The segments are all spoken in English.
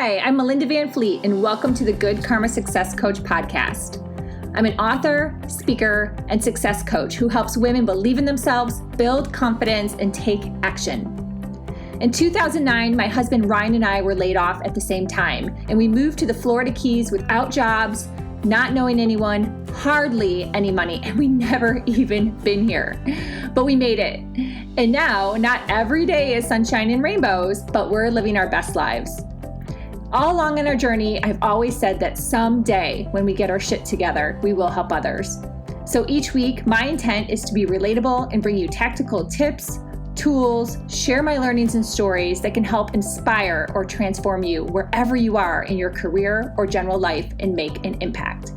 Hi, I'm Melinda Van Fleet, and welcome to the Good Karma Success Coach podcast. I'm an author, speaker, and success coach who helps women believe in themselves, build confidence, and take action. In 2009, my husband Ryan and I were laid off at the same time, and we moved to the Florida Keys without jobs, not knowing anyone, hardly any money, and we never even been here. But we made it. And now, not every day is sunshine and rainbows, but we're living our best lives. All along in our journey, I've always said that someday when we get our shit together, we will help others. So each week, my intent is to be relatable and bring you tactical tips, tools, share my learnings and stories that can help inspire or transform you wherever you are in your career or general life and make an impact.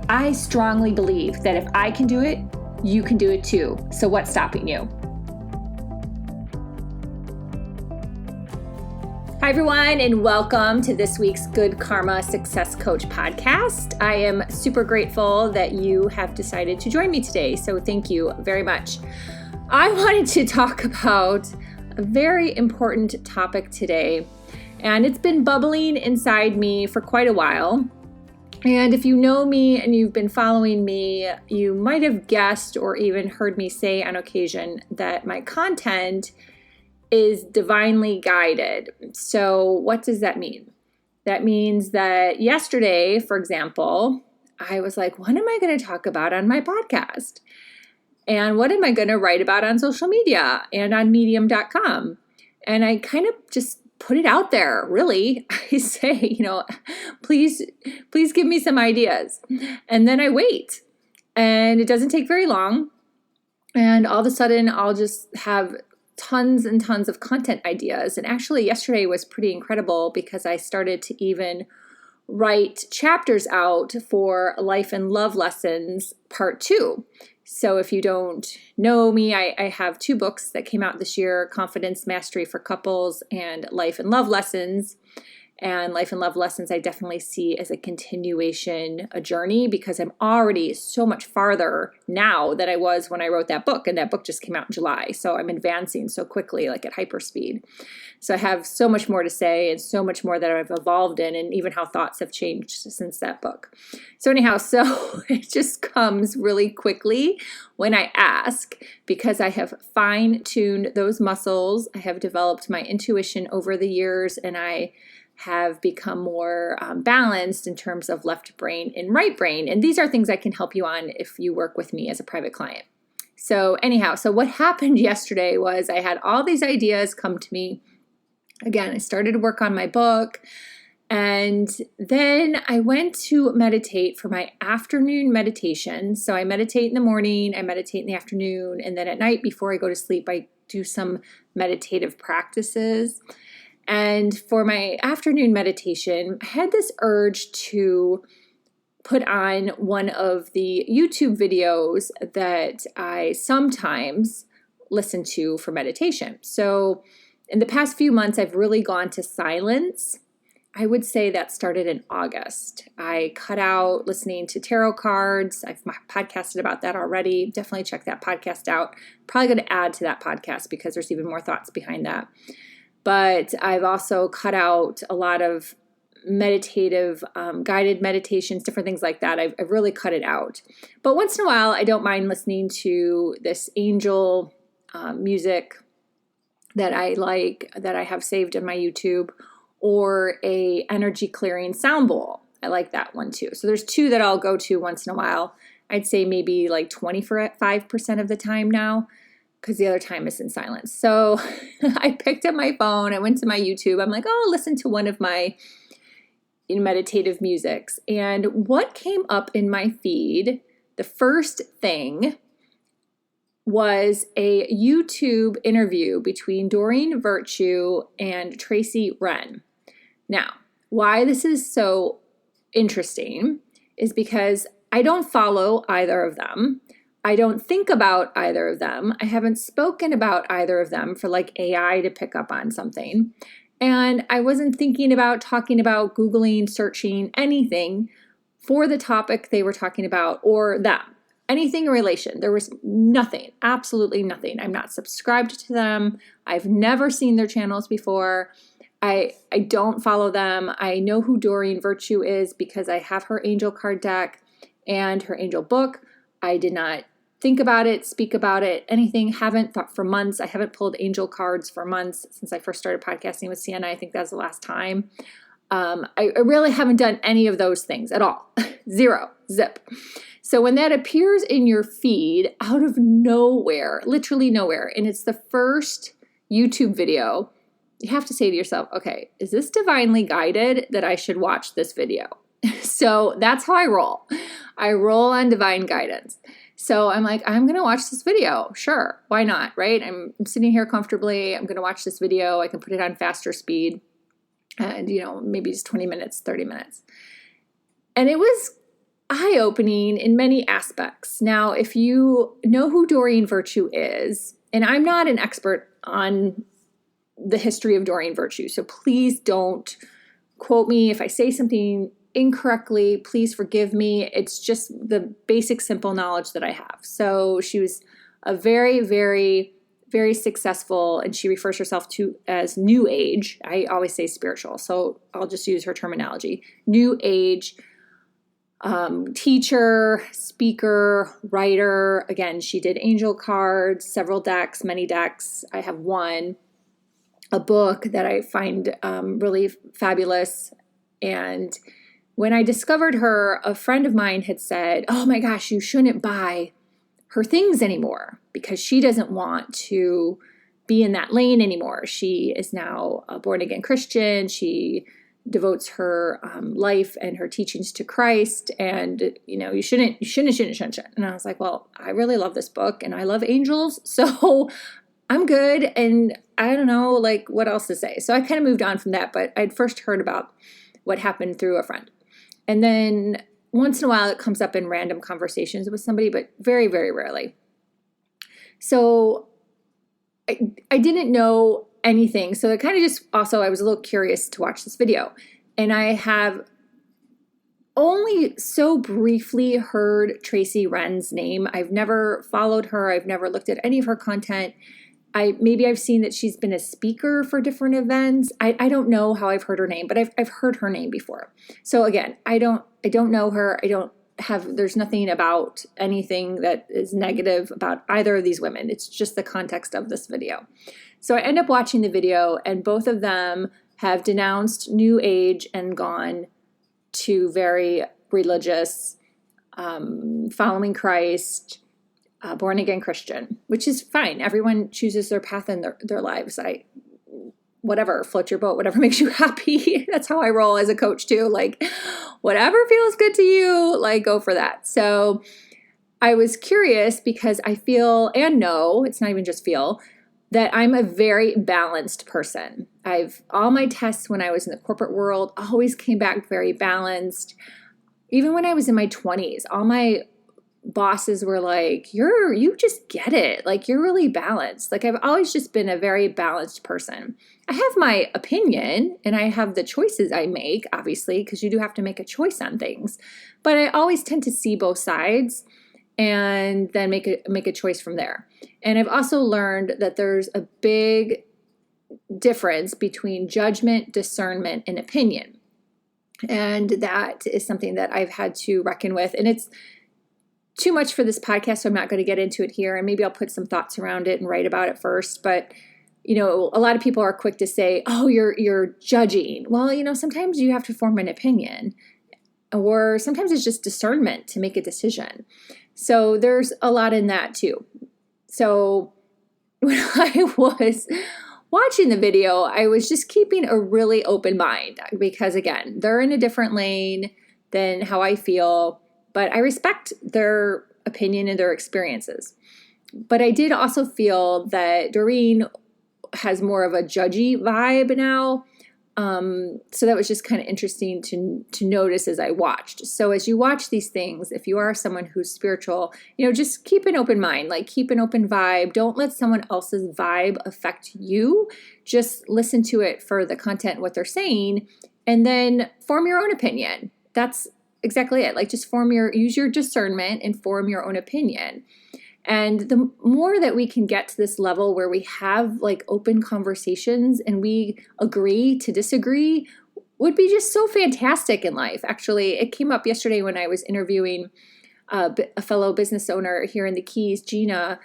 I strongly believe that if I can do it, you can do it too. So what's stopping you? Hi, everyone, and welcome to this week's Good Karma Success Coach podcast. I am super grateful that you have decided to join me today, so thank you very much. I wanted to talk about a very important topic today, and it's been bubbling inside me for quite a while. And if you know me and you've been following me, you might have guessed or even heard me say on occasion that my content is divinely guided. So what does that mean? That means that yesterday, for example, I was like, what am I going to talk about on my podcast? And what am I going to write about on social media and on medium.com? And I kind of just put it out there, really. I say, please give me some ideas. And then I wait. And it doesn't take very long. And all of a sudden, I'll just have tons and tons of content ideas. And actually yesterday was pretty incredible because I started to even write chapters out for Life and Love Lessons Part 2. So if you don't know me, I have 2 books that came out this year, Confidence Mastery for Couples and Life and Love Lessons. And Life and Love Lessons I definitely see as a continuation, a journey, because I'm already so much farther now than I was when I wrote that book. And that book just came out in July. So I'm advancing so quickly, like at hyperspeed. So I have so much more to say and so much more that I've evolved in, and even how thoughts have changed since that book. So anyhow, so it just comes really quickly when I ask, because I have fine-tuned those muscles. I have developed my intuition over the years, and I have become more balanced in terms of left brain and right brain. And these are things I can help you on if you work with me as a private client. So anyhow, so what happened yesterday was I had all these ideas come to me. Again, I started to work on my book, and then I went to meditate for my afternoon meditation. So I meditate in the morning, I meditate in the afternoon, and then at night before I go to sleep, I do some meditative practices. And for my afternoon meditation, I had this urge to put on one of the YouTube videos that I sometimes listen to for meditation. So in the past few months, I've really gone to silence. I would say that started in August. I cut out listening to tarot cards. I've podcasted about that already. Definitely check that podcast out. Probably going to add to that podcast because there's even more thoughts behind that. But I've also cut out a lot of meditative, guided meditations, different things like that. I've really cut it out. But once in a while, I don't mind listening to this angel music that I like, that I have saved in my YouTube, or a energy clearing sound bowl. I like that one too. So there's 2 that I'll go to once in a while. I'd say maybe like 25% of the time now, because the other time is in silence. So I picked up my phone, I went to my YouTube. I'm like, oh, listen to one of my meditative musics. And what came up in my feed, the first thing was a YouTube interview between Dorian Virtue and Tracy Wren. Now, why this is so interesting is because I don't follow either of them. I don't think about either of them. I haven't spoken about either of them for like AI to pick up on something. And I wasn't thinking about talking about Googling, searching anything for the topic they were talking about or them. Anything in relation. There was nothing, absolutely nothing. I'm not subscribed to them. I've never seen their channels before. I don't follow them. I know who Dorian Virtue is because I have her angel card deck and her angel book. I did not think about it, speak about it, anything. Haven't thought for months. I haven't pulled angel cards for months since I first started podcasting with Sienna. I think that's the last time. I really haven't done any of those things at all. Zero, zip. So when that appears in your feed out of nowhere, literally nowhere, and it's the first YouTube video, you have to say to yourself, okay, is this divinely guided that I should watch this video? So that's how I roll. I roll on divine guidance. So I'm like, I'm going to watch this video. Sure. Why not? Right? I'm sitting here comfortably. I'm going to watch this video. I can put it on faster speed and, maybe just 20 minutes, 30 minutes. And it was eye-opening in many aspects. Now, if you know who Dorian Virtue is, and I'm not an expert on the history of Dorian Virtue, so please don't quote me if I say something incorrectly. Please forgive me. It's just the basic, simple knowledge that I have. So she was a very, very, very successful, and she refers herself to as New Age. I always say spiritual, so I'll just use her terminology. New Age teacher, speaker, writer. Again, she did angel cards, several decks, many decks. I have one, a book that I find really fabulous. And when I discovered her, a friend of mine had said, oh my gosh, you shouldn't buy her things anymore because she doesn't want to be in that lane anymore. She is now a born-again Christian. She devotes her life and her teachings to Christ, and you shouldn't. And I was like, well, I really love this book, and I love angels, so I'm good. And I don't know, like, what else to say. So I kind of moved on from that, but I'd first heard about what happened through a friend, and then once in a while it comes up in random conversations with somebody, but very, very rarely. So I didn't know anything. So it kind of just also, I was a little curious to watch this video. And I have only so briefly heard Tracy Wren's name. I've never followed her. I've never looked at any of her content. Maybe I've seen that she's been a speaker for different events. I don't know how I've heard her name, but I've heard her name before. So again, I don't know her. There's nothing about anything that is negative about either of these women. It's just the context of this video. So I end up watching the video, and both of them have denounced New Age and gone to very religious, following Christ, born-again Christian, which is fine. Everyone chooses their path in their lives. Whatever, float your boat, whatever makes you happy. That's how I roll as a coach too. Like, whatever feels good to you, like, go for that. So I was curious because I feel and know, it's not even just feel, that I'm a very balanced person. All my tests when I was in the corporate world always came back very balanced. Even when I was in my 20s, all my bosses were like, you just get it. Like, you're really balanced. Like, I've always just been a very balanced person. I have my opinion and I have the choices I make, obviously, because you do have to make a choice on things. But I always tend to see both sides and then make a choice from there. And I've also learned that there's a big difference between judgment, discernment, and opinion. And that is something that I've had to reckon with. And it's too much for this podcast, so I'm not going to get into it here. And maybe I'll put some thoughts around it and write about it first. But, a lot of people are quick to say, oh, you're judging. Well, sometimes you have to form an opinion, or sometimes it's just discernment to make a decision. So there's a lot in that too. So when I was watching the video, I was just keeping a really open mind because, again, they're in a different lane than how I feel, but I respect their opinion and their experiences. But I did also feel that Doreen has more of a judgy vibe now. So that was just kind of interesting to notice as I watched. So as you watch these things, if you are someone who's spiritual, just keep an open mind, like keep an open vibe. Don't let someone else's vibe affect you. Just listen to it for the content, what they're saying, and then form your own opinion. That's exactly it. Like, just use your discernment and form your own opinion. And the more that we can get to this level where we have like open conversations and we agree to disagree would be just so fantastic in life. Actually, it came up yesterday when I was interviewing a fellow business owner here in the Keys, Gina.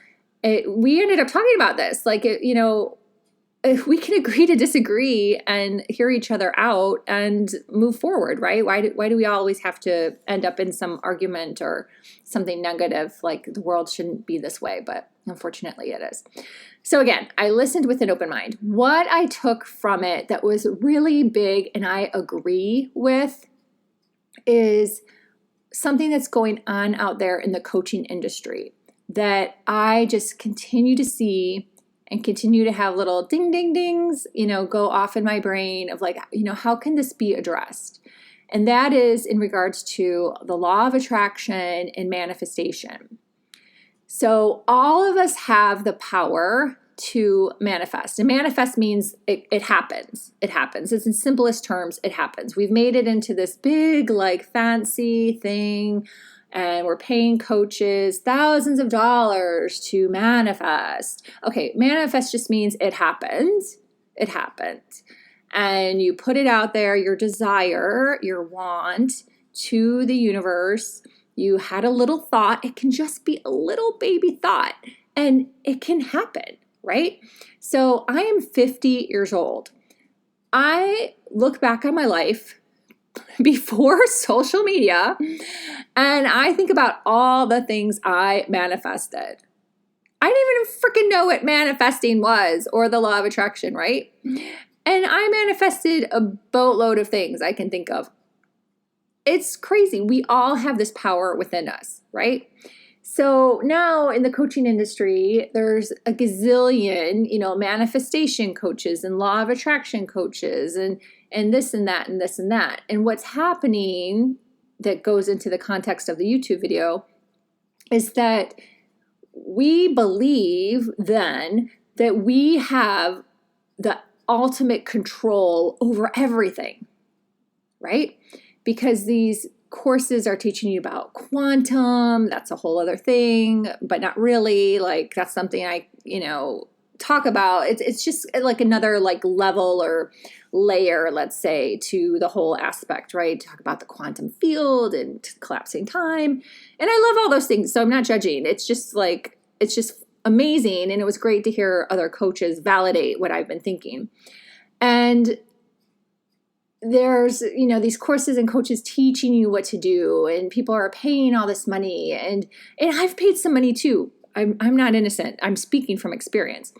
We ended up talking about this. Like, if we can agree to disagree and hear each other out and move forward, right? Why do we always have to end up in some argument or something negative? Like, the world shouldn't be this way, but unfortunately it is. So again, I listened with an open mind. What I took from it that was really big and I agree with is something that's going on out there in the coaching industry that I just continue to see and continue to have little ding, ding, dings, go off in my brain of like, how can this be addressed? And that is in regards to the law of attraction and manifestation. So all of us have the power to manifest. And manifest means it happens. It happens. It's in simplest terms, it happens. We've made it into this big, like, fancy thing, and we're paying coaches thousands of dollars to manifest. Okay, manifest just means it happens. It happened. And you put it out there, your desire, your want, to the universe. You had a little thought. It can just be a little baby thought, and it can happen, right? So I am 50 years old. I look back on my life before social media, and I think about all the things I manifested. I didn't even freaking know what manifesting was or the law of attraction, right? And I manifested a boatload of things I can think of. It's crazy. We all have this power within us, right? So now in the coaching industry, there's a gazillion, manifestation coaches and law of attraction coaches and this and that and this and that. And what's happening that goes into the context of the YouTube video is that we believe then that we have the ultimate control over everything, right? Because these courses are teaching you about quantum. That's a whole other thing, but not really. Like, that's something I, talk about. It's just like another like level or layer, let's say, to the whole aspect, right? Talk about the quantum field and collapsing time. And I love all those things. So I'm not judging. It's just amazing. And it was great to hear other coaches validate what I've been thinking. And there's, these courses and coaches teaching you what to do, and people are paying all this money, and I've paid some money too. I'm not innocent. I'm speaking from experience.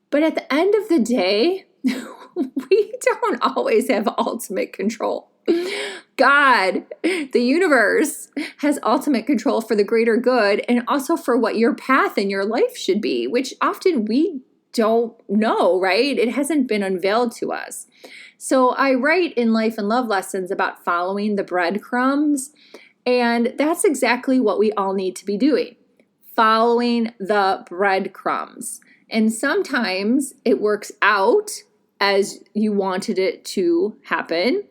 But at the end of the day, we don't always have ultimate control. God, the universe, has ultimate control for the greater good and also for what your path in your life should be, which often we don't know, right? It hasn't been unveiled to us. So I write in Life and Love Lessons about following the breadcrumbs, and that's exactly what we all need to be doing, following the breadcrumbs. And sometimes it works out as you wanted it to happen,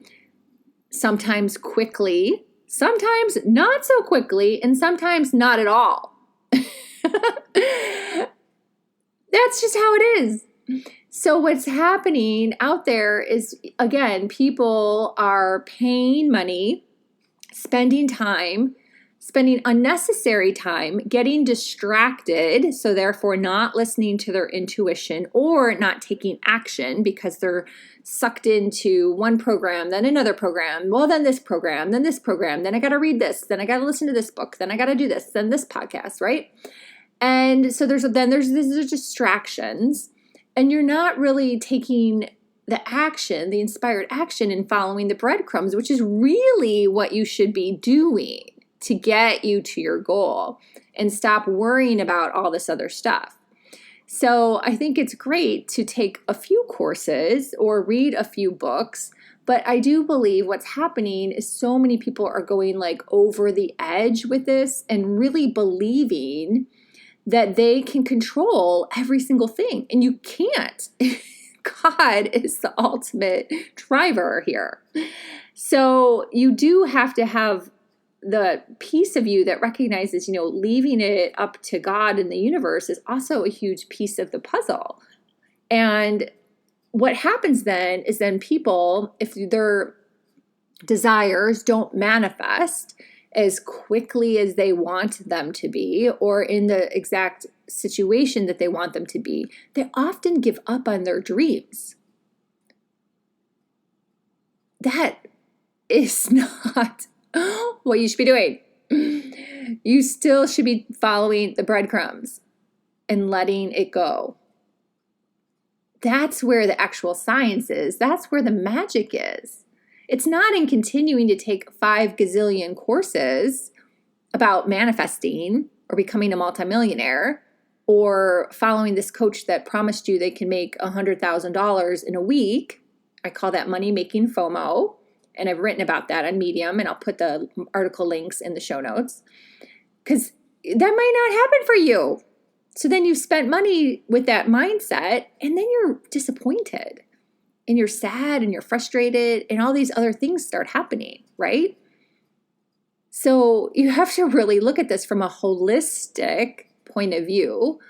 sometimes quickly, sometimes not so quickly, and sometimes not at all. That's just how it is. So what's happening out there is, again, people are paying money, spending unnecessary time, getting distracted, so therefore not listening to their intuition or not taking action because they're sucked into one program, then another program, well, then this program, then this program, then I got to read this, then I got to listen to this book, then I got to do this, then this podcast, right? And so there's distractions, and you're not really taking the action, the inspired action, and following the breadcrumbs, which is really what you should be doing to get you to your goal and stop worrying about all this other stuff. So I think it's great to take a few courses or read a few books, but I do believe what's happening is so many people are going like over the edge with this and really believing that they can control every single thing, and you can't. God is the ultimate driver here. So you do have to have the piece of you that recognizes, leaving it up to God and the universe is also a huge piece of the puzzle. And what happens then is people, if their desires don't manifest as quickly as they want them to be, or in the exact situation that they want them to be, they often give up on their dreams. That is not what you should be doing. You still should be following the breadcrumbs and letting it go. That's where the actual science is. That's where the magic is. It's not in continuing to take 5 gazillion courses about manifesting or becoming a multimillionaire or following this coach that promised you they can make $100,000 in a week. I call that money-making FOMO. And I've written about that on Medium, and I'll put the article links in the show notes, because that might not happen for you. So then you've spent money with that mindset, and then you're disappointed, and you're sad, and you're frustrated, and all these other things start happening, right? So you have to really look at this from a holistic point of view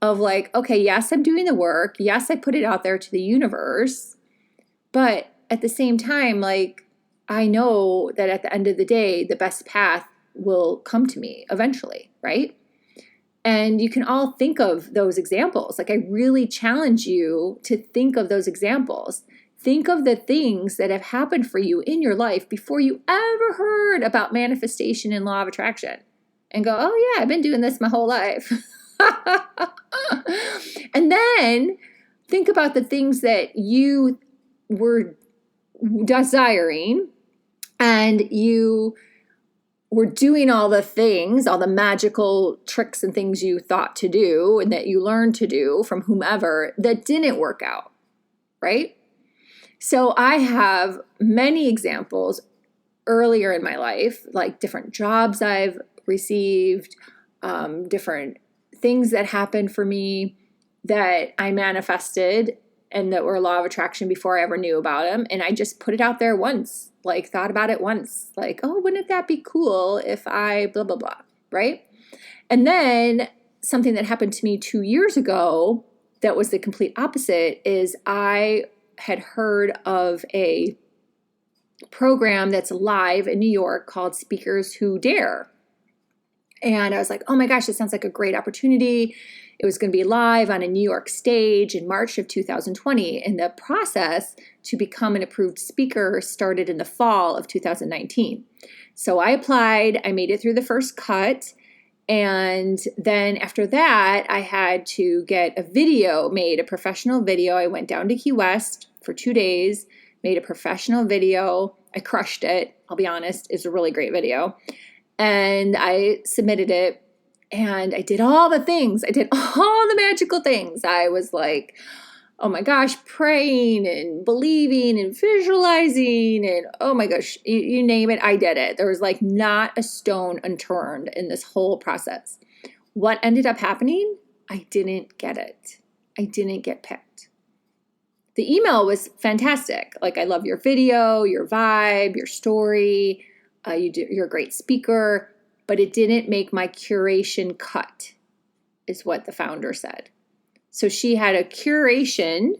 of like, okay, yes, I'm doing the work. Yes, I put it out there to the universe. But at the same time, like, I know that at the end of the day, the best path will come to me eventually, right? And you can all think of those examples. Like, I really challenge you to think of those examples. Think of the things that have happened for you in your life before you ever heard about manifestation and law of attraction. And go, oh yeah, I've been doing this my whole life. And then think about the things that you were desiring, and you were doing all the things, all the magical tricks and things you thought to do and that you learned to do from whomever that didn't work out, right? So I have many examples earlier in my life, like different jobs I've received, different things that happened for me that I manifested and that were law of attraction before I ever knew about them. And I just put it out there once, like thought about it once, like, oh, wouldn't that be cool if I blah, blah, blah, right? And then something that happened to me 2 years ago that was the complete opposite is I had heard of a program that's live in New York called Speakers Who Dare. And I was like, oh my gosh, this sounds like a great opportunity. It was going to be live on a New York stage in March of 2020. And the process to become an approved speaker started in the fall of 2019. So I applied, I made it through the first cut. And then after that, I had to get a video made, a professional video. I went down to Key West for 2 days, made a professional video. I crushed it. I'll be honest, it's a really great video. And I submitted it. And I did all the things. I did all the magical things. I was like, oh my gosh, praying and believing and visualizing and oh my gosh, you name it, I did it. There was like not a stone unturned in this whole process. What ended up happening? I didn't get it. I didn't get picked. The email was fantastic. Like, I love your video, your vibe, your story. You're a great speaker. But it didn't make my curation cut, is what the founder said. So she had a curation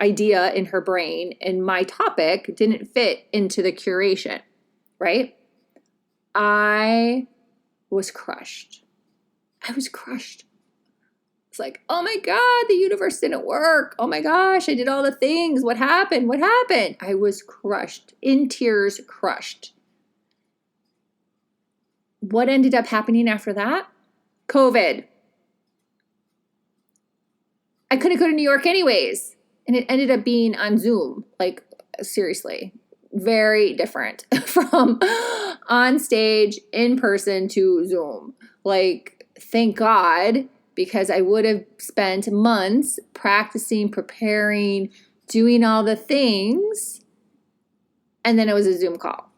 idea in her brain, and my topic didn't fit into the curation, right? I was crushed. I was crushed. It's like, oh my God, the universe didn't work. Oh my gosh, I did all the things. What happened? What happened? I was crushed, in tears, crushed. What ended up happening after that? COVID. I couldn't go to New York anyways. And it ended up being on Zoom. Like, seriously, very different from on stage, in person to Zoom. Like, thank God, because I would have spent months practicing, preparing, doing all the things. And then it was a Zoom call.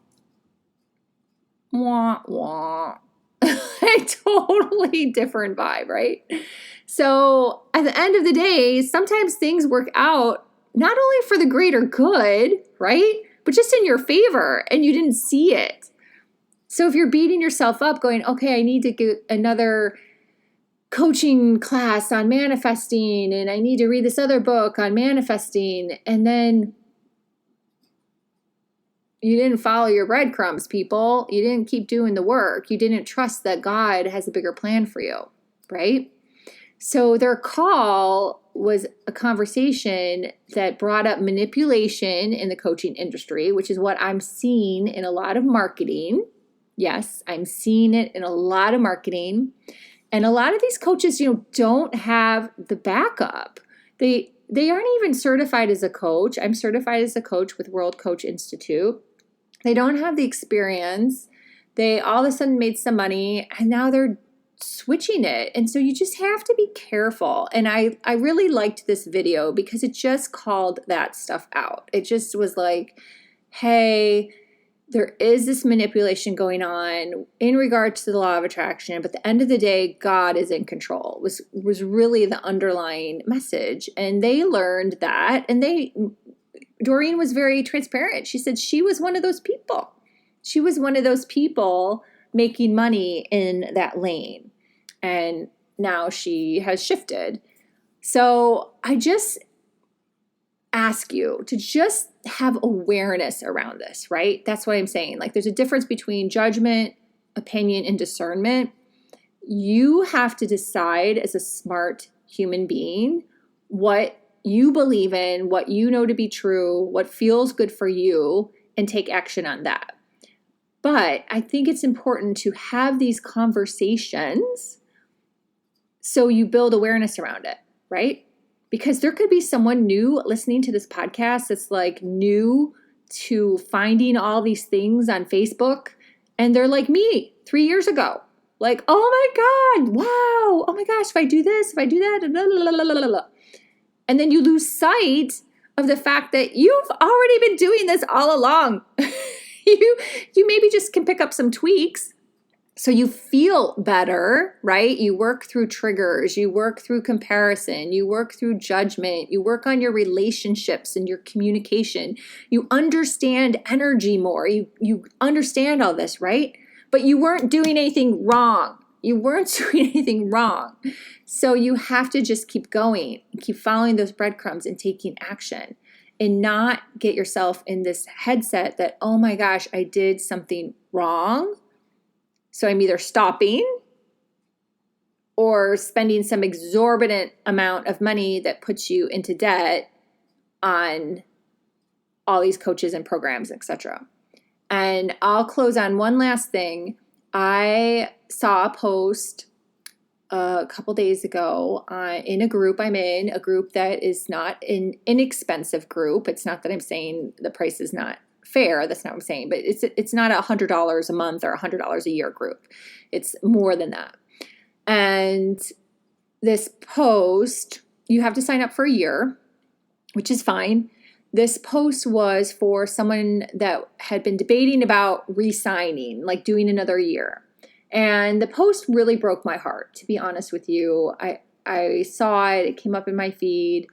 Wah, wah. A totally different vibe, right? So at the end of the day, sometimes things work out not only for the greater good, right? But just in your favor, and you didn't see it. So if you're beating yourself up going, okay, I need to get another coaching class on manifesting, and I need to read this other book on manifesting, and then you didn't follow your breadcrumbs, people. You didn't keep doing the work. You didn't trust that God has a bigger plan for you, right? So their call was a conversation that brought up manipulation in the coaching industry, which is what I'm seeing in a lot of marketing. Yes, I'm seeing it in a lot of marketing. And a lot of these coaches, don't have the backup. They aren't even certified as a coach. I'm certified as a coach with World Coach Institute. They don't have the experience. They all of a sudden made some money, and now they're switching it. And so you just have to be careful. And I really liked this video because it just called that stuff out. It just was like, hey, there is this manipulation going on in regards to the law of attraction, but at the end of the day, God is in control, was really the underlying message. And they learned that, and Doreen was very transparent. She said she was one of those people. She was one of those people making money in that lane. And now she has shifted. So I just ask you to just have awareness around this, right? That's what I'm saying. Like, there's a difference between judgment, opinion, and discernment. You have to decide as a smart human being what you believe in, what you know to be true, what feels good for you, and take action on that. But I think it's important to have these conversations so you build awareness around it, right? Because there could be someone new listening to this podcast that's like new to finding all these things on Facebook, and they're like me 3 years ago. Like, oh my God, wow, oh my gosh, if I do this, if I do that, blah, blah, blah, blah, blah. And then you lose sight of the fact that you've already been doing this all along. You maybe just can pick up some tweaks so you feel better, right? You work through triggers, you work through comparison, you work through judgment, you work on your relationships and your communication. You understand energy more. You understand all this, right? But you weren't doing anything wrong. You weren't doing anything wrong. So you have to just keep going, keep following those breadcrumbs and taking action, and not get yourself in this headset that, oh my gosh, I did something wrong. So I'm either stopping or spending some exorbitant amount of money that puts you into debt on all these coaches and programs, etc. And I'll close on one last thing. I saw a post a couple days ago in a group I'm in, a group that is not an inexpensive group. It's not that I'm saying the price is not fair. That's not what I'm saying. But it's not $100 a month or $100 a year group. It's more than that. And this post, you have to sign up for a year, which is fine. This post was for someone that had been debating about re-signing, like doing another year. And the post really broke my heart, to be honest with you. I saw it came up in my feed,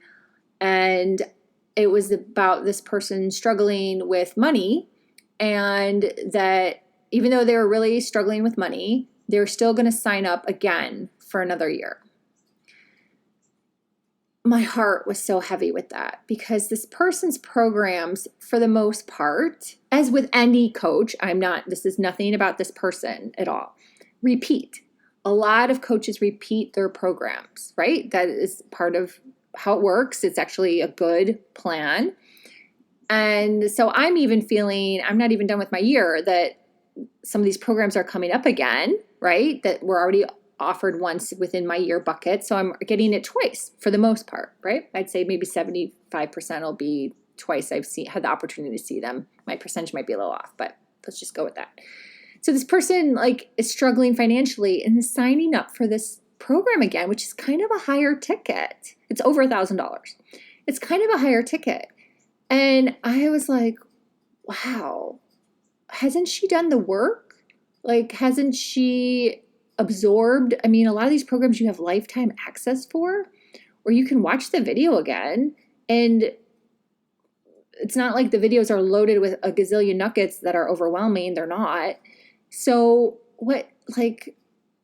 and it was about this person struggling with money, and that even though they were really struggling with money, they're still going to sign up again for another year. My heart was so heavy with that, because this person's programs, for the most part, as with any coach, this is nothing about this person at all, repeat. A lot of coaches repeat their programs, right? That is part of how it works. It's actually a good plan. And so I'm even feeling, I'm not even done with my year, that some of these programs are coming up again, right? That were already offered once within my year bucket. So I'm getting it twice for the most part, right? I'd say maybe 75% will be twice I've had the opportunity to see them. My percentage might be a little off, but let's just go with that. So this person is struggling financially and is signing up for this program again, which is kind of a higher ticket. It's over $1,000. It's kind of a higher ticket. And I was like, wow, hasn't she done the work? Hasn't she absorbed? I mean, a lot of these programs you have lifetime access for, or you can watch the video again. And it's not like the videos are loaded with a gazillion nuggets that are overwhelming. They're not. So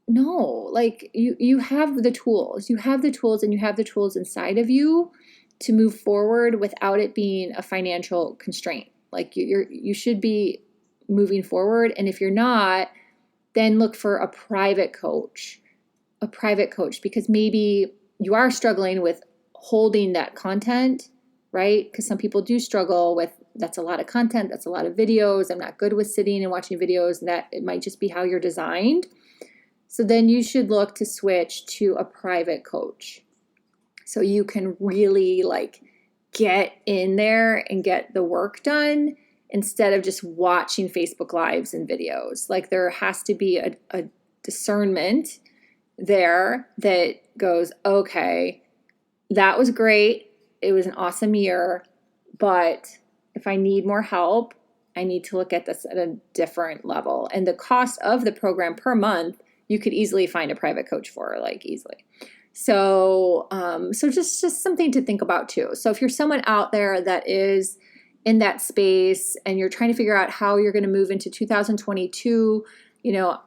no, you have the tools. You have the tools, and you have the tools inside of you to move forward without it being a financial constraint. Like you should be moving forward. And if you're not, then look for a private coach, because maybe you are struggling with holding that content, right? Because some people do struggle with, that's a lot of content, that's a lot of videos. I'm not good with sitting and watching videos, and that it might just be how you're designed. So then you should look to switch to a private coach, so you can really get in there and get the work done instead of just watching Facebook Lives and videos. There has to be a discernment there that goes, okay, that was great. It was an awesome year, but if I need more help, I need to look at this at a different level. And the cost of the program per month, you could easily find a private coach for, easily. So, just something to think about too. So if you're someone out there that is in that space and you're trying to figure out how you're going to move into 2022,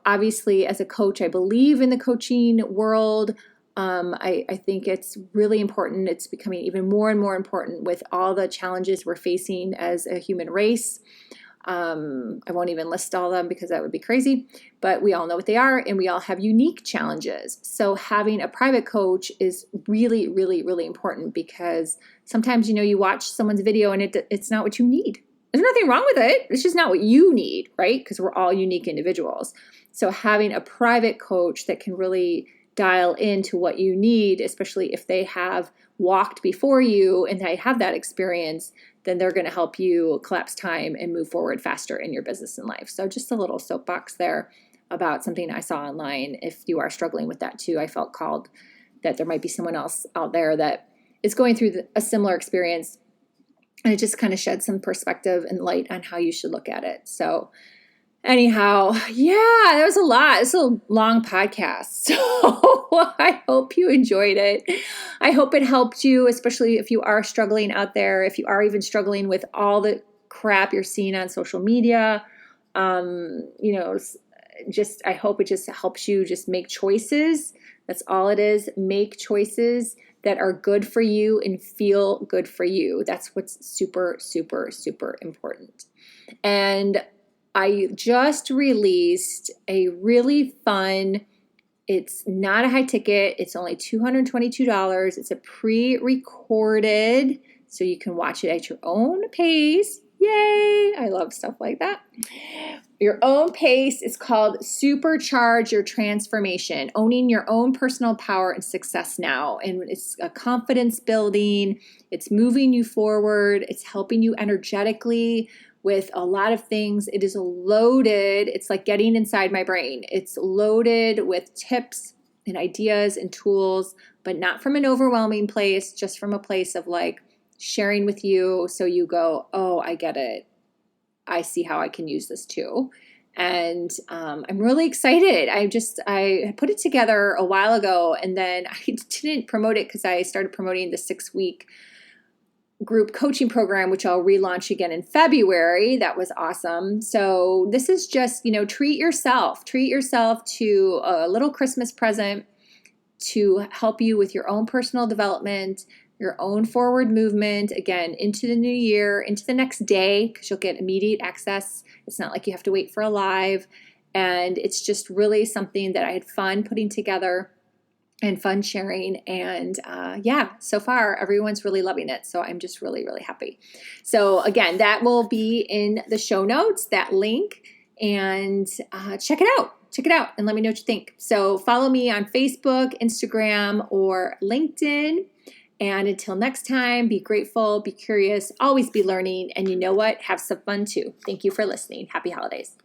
obviously as a coach, I believe in the coaching world. I think it's really important. It's becoming even more and more important with all the challenges we're facing as a human race. I won't even list all of them because that would be crazy, but we all know what they are, and we all have unique challenges. So having a private coach is really, really, really important, because sometimes, you watch someone's video and it's not what you need. There's nothing wrong with it. It's just not what you need, right? Because we're all unique individuals. So having a private coach that can really dial into what you need, especially if they have walked before you and they have that experience, then they're going to help you collapse time and move forward faster in your business and life. So just a little soapbox there about something I saw online. If you are struggling with that too, I felt called that there might be someone else out there that is going through a similar experience, and it just kind of sheds some perspective and light on how you should look at it. So anyhow, yeah, that was a lot. It's a long podcast. So I hope you enjoyed it. I hope it helped you, especially if you are struggling out there, if you are even struggling with all the crap you're seeing on social media. I hope it just helps you just make choices. That's all it is. Make choices that are good for you and feel good for you. That's what's super, super, super important. And I just released a really fun, it's not a high ticket, it's only $222. It's a pre-recorded, so you can watch it at your own pace. Yay! I love stuff like that. Your own pace. It's called Supercharge Your Transformation, Owning Your Own Personal Power and Success Now. And it's a confidence building. It's moving you forward. It's helping you energetically with a lot of things. It is loaded. It's like getting inside my brain. It's loaded with tips and ideas and tools, but not from an overwhelming place, just from a place of sharing with you, so you go, oh, I get it. I see how I can use this too. And I'm really excited. I put it together a while ago, and then I didn't promote it because I started promoting the 6-week group coaching program, which I'll relaunch again in February. That was awesome. So this is just, treat yourself to a little Christmas present to help you with your own personal development, your own forward movement, again, into the new year, into the next day, because you'll get immediate access. It's not like you have to wait for a live. And it's just really something that I had fun putting together and fun sharing. And so far, everyone's really loving it. So I'm just really, really happy. So again, that will be in the show notes, that link, and check it out. Check it out and let me know what you think. So follow me on Facebook, Instagram, or LinkedIn. And until next time, be grateful, be curious, always be learning. And you know what? Have some fun too. Thank you for listening. Happy holidays.